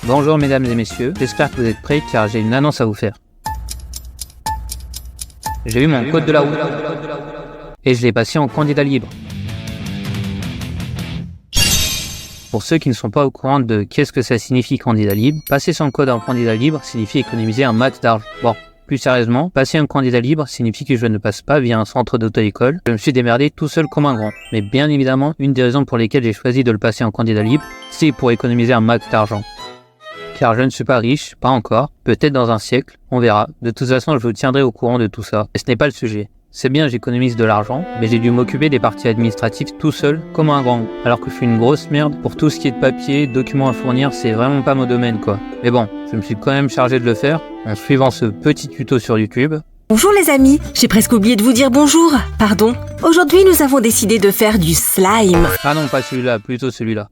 Bonjour mesdames et messieurs, j'espère que vous êtes prêts car j'ai une annonce à vous faire. J'ai eu mon code de la route et je l'ai passé en candidat libre. Pour ceux qui ne sont pas au courant de qu'est-ce que ça signifie candidat libre, passer son code en candidat libre signifie économiser un max d'argent. Bon, plus sérieusement, passer un candidat libre signifie que je ne passe pas via un centre d'auto-école. Je me suis démerdé tout seul comme un grand. Mais bien évidemment, une des raisons pour lesquelles j'ai choisi de le passer en candidat libre, c'est pour économiser un max d'argent. Car je ne suis pas riche, pas encore, peut-être dans un siècle, on verra. De toute façon, je vous tiendrai au courant de tout ça. Et ce n'est pas le sujet. C'est bien, j'économise de l'argent, mais j'ai dû m'occuper des parties administratives tout seul, comme un grand. Alors que je suis une grosse merde, pour tout ce qui est de papier, documents à fournir, c'est vraiment pas mon domaine quoi. Mais bon, je me suis quand même chargé de le faire, en suivant ce petit tuto sur YouTube. Bonjour les amis, j'ai presque oublié de vous dire bonjour. Pardon. Aujourd'hui, nous avons décidé de faire du slime. Ah non, pas celui-là, plutôt celui-là.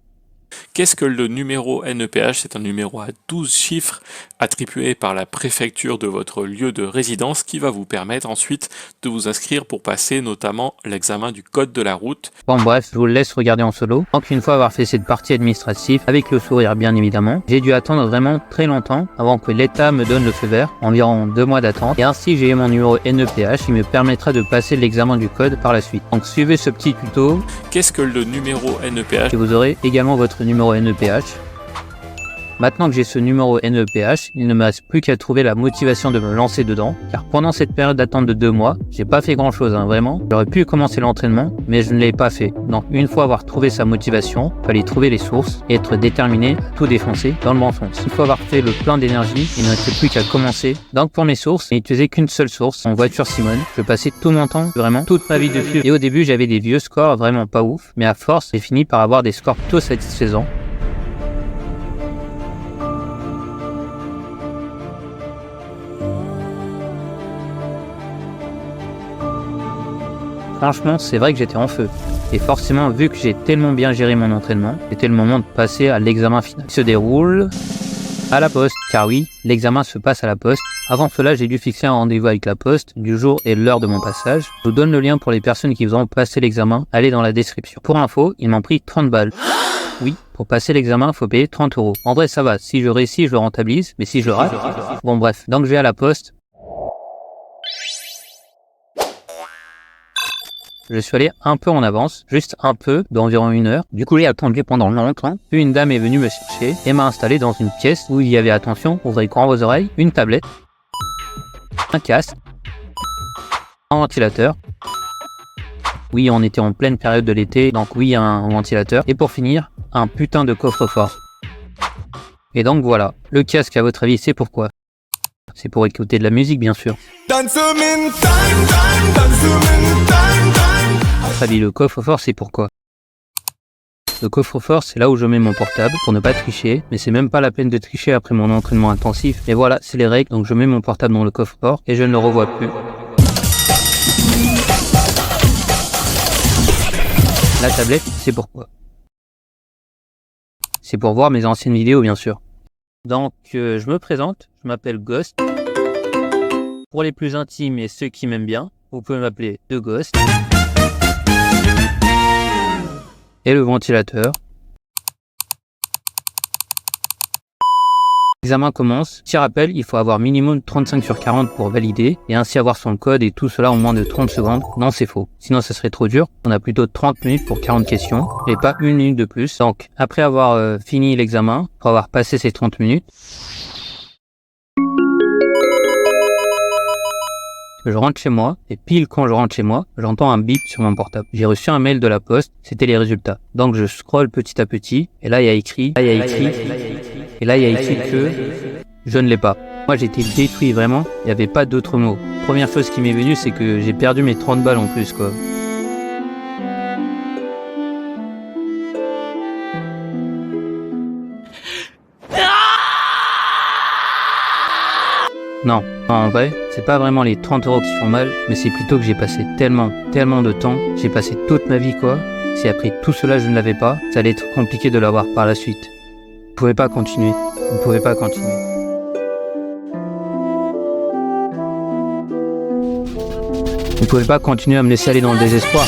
Qu'est-ce que le numéro NEPH? C'est un numéro à 12 chiffres attribué par la préfecture de votre lieu de résidence qui va vous permettre ensuite de vous inscrire pour passer notamment l'examen du code de la route. Bon bref, je vous le laisse regarder en solo. Donc une fois avoir fait cette partie administrative, avec le sourire bien évidemment, j'ai dû attendre vraiment très longtemps avant que l'État me donne le feu vert, environ 2 mois d'attente. Et ainsi j'ai eu mon numéro NEPH qui me permettra de passer l'examen du code par la suite. Donc suivez ce petit tuto. Qu'est-ce que le numéro NEPH? Et vous aurez également votre numéro NEPH. Maintenant que j'ai ce numéro NEPH, il ne me reste plus qu'à trouver la motivation de me lancer dedans, car pendant cette période d'attente de 2 mois, j'ai pas fait grand chose, vraiment. J'aurais pu commencer l'entraînement, mais je ne l'ai pas fait. Donc une fois avoir trouvé sa motivation, fallait trouver les sources et être déterminé à tout défoncer dans le bon sens. Une fois avoir fait le plein d'énergie, il ne restait plus qu'à commencer. Donc pour mes sources, je n'utilisais qu'une seule source, en voiture Simone. Je passais tout mon temps, vraiment toute ma vie dessus. Et au début, j'avais des vieux scores vraiment pas ouf, mais à force, j'ai fini par avoir des scores plutôt satisfaisants. Franchement, c'est vrai que j'étais en feu. Et forcément, vu que j'ai tellement bien géré mon entraînement, c'était le moment de passer à l'examen final. Il se déroule à la poste. Car oui, l'examen se passe à la poste. Avant cela, j'ai dû fixer un rendez-vous avec la poste du jour et l'heure de mon passage. Je vous donne le lien pour les personnes qui voudront passer l'examen. Allez dans la description. Pour info, ils m'ont pris 30 balles. Oui, pour passer l'examen, il faut payer 30 €. En vrai, ça va. Si je réussis, je le rentabilise. Mais si je le rate, bon bref. Donc je vais à la poste. Je suis allé un peu en avance, juste un peu, d'environ 1 heure. Du coup, j'ai attendu pendant longtemps. Puis une dame est venue me chercher et m'a installé dans une pièce où il y avait, attention, ouvrez grand vos oreilles, une tablette, un casque, un ventilateur. Oui, on était en pleine période de l'été, donc oui, un ventilateur. Et pour finir, un putain de coffre-fort. Et donc voilà, le casque, à votre avis, c'est pourquoi? C'est pour écouter de la musique, bien sûr. À votre avis, le coffre-fort, c'est pourquoi? Le coffre-fort, c'est là où je mets mon portable pour ne pas tricher, mais c'est même pas la peine de tricher après mon entraînement intensif. Et voilà, c'est les règles, donc je mets mon portable dans le coffre-fort et je ne le revois plus. La tablette, c'est pourquoi? C'est pour voir mes anciennes vidéos, bien sûr. Donc, je me présente, je m'appelle Ghost. Pour les plus intimes et ceux qui m'aiment bien, vous pouvez m'appeler The Ghost. Et le ventilateur. L'examen commence. Petit rappel, il faut avoir minimum 35 sur 40 pour valider et ainsi avoir son code et tout cela en moins de 30 secondes. Non, c'est faux. Sinon, ça serait trop dur. On a plutôt 30 minutes pour 40 questions et pas 1 minute de plus. Donc, après avoir fini l'examen, pour avoir passé ces 30 minutes, je rentre chez moi et pile quand je rentre chez moi, j'entends un bip sur mon portable. J'ai reçu un mail de la poste, c'était les résultats. Donc je scrolle petit à petit et là il y a écrit, que je ne l'ai pas. Moi j'étais détruit vraiment, il n'y avait pas d'autre mot. Première chose qui m'est venue, c'est que j'ai perdu mes 30 balles en plus quoi. Non, en vrai, c'est pas vraiment les 30 € qui font mal, mais c'est plutôt que j'ai passé tellement de temps, j'ai passé toute ma vie quoi. Si après tout cela je ne l'avais pas, ça allait être compliqué de l'avoir par la suite. Vous pouvez pas continuer, vous ne pouvez pas continuer. Vous ne pouvez pas continuer à me laisser aller dans le désespoir.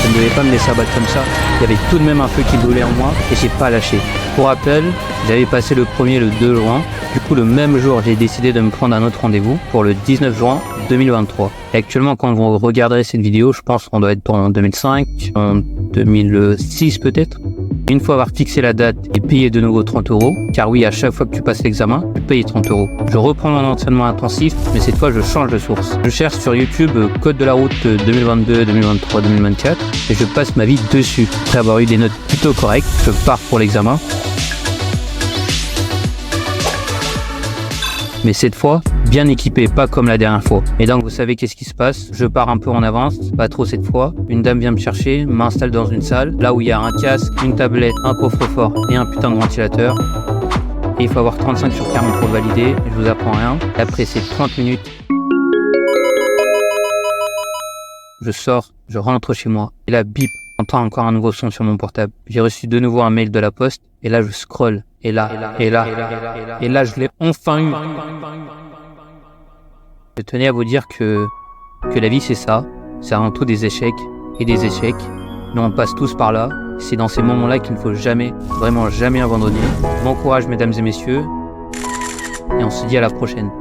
Vous ne devez pas me laisser abattre comme ça. Il y avait tout de même un feu qui brûlait en moi et j'ai pas lâché. Pour rappel, j'avais passé le premier le 2 juin. Du coup, le même jour, j'ai décidé de me prendre un autre rendez-vous pour le 19 juin 2023. Et actuellement, quand vous regarderez cette vidéo, je pense qu'on doit être en 2005, en 2006 peut-être. Une fois avoir fixé la date et payé de nouveau 30 €, car oui, à chaque fois que tu passes l'examen, tu payes 30 €. Je reprends mon entraînement intensif, mais cette fois, je change de source. Je cherche sur YouTube Code de la route 2022, 2023, 2024 et je passe ma vie dessus. Après avoir eu des notes plutôt correctes, je pars pour l'examen. Mais cette fois, bien équipé, pas comme la dernière fois. Et donc vous savez qu'est-ce qui se passe, je pars un peu en avance, pas trop cette fois. Une dame vient me chercher, m'installe dans une salle, là où il y a un casque, une tablette, un coffre-fort et un putain de ventilateur. Et il faut avoir 35 sur 40 pour le valider, je vous apprends rien. Après ces 30 minutes, je sors, je rentre chez moi, et là bip, j'entends encore un nouveau son sur mon portable. J'ai reçu de nouveau un mail de la poste, et là je scrolle, et là, je l'ai enfin eu. Je tenais à vous dire que la vie c'est ça, c'est avant tout des échecs et des échecs. Nous on passe tous par là, c'est dans ces moments-là qu'il ne faut jamais, vraiment jamais abandonner. Bon courage mesdames et messieurs, et on se dit à la prochaine.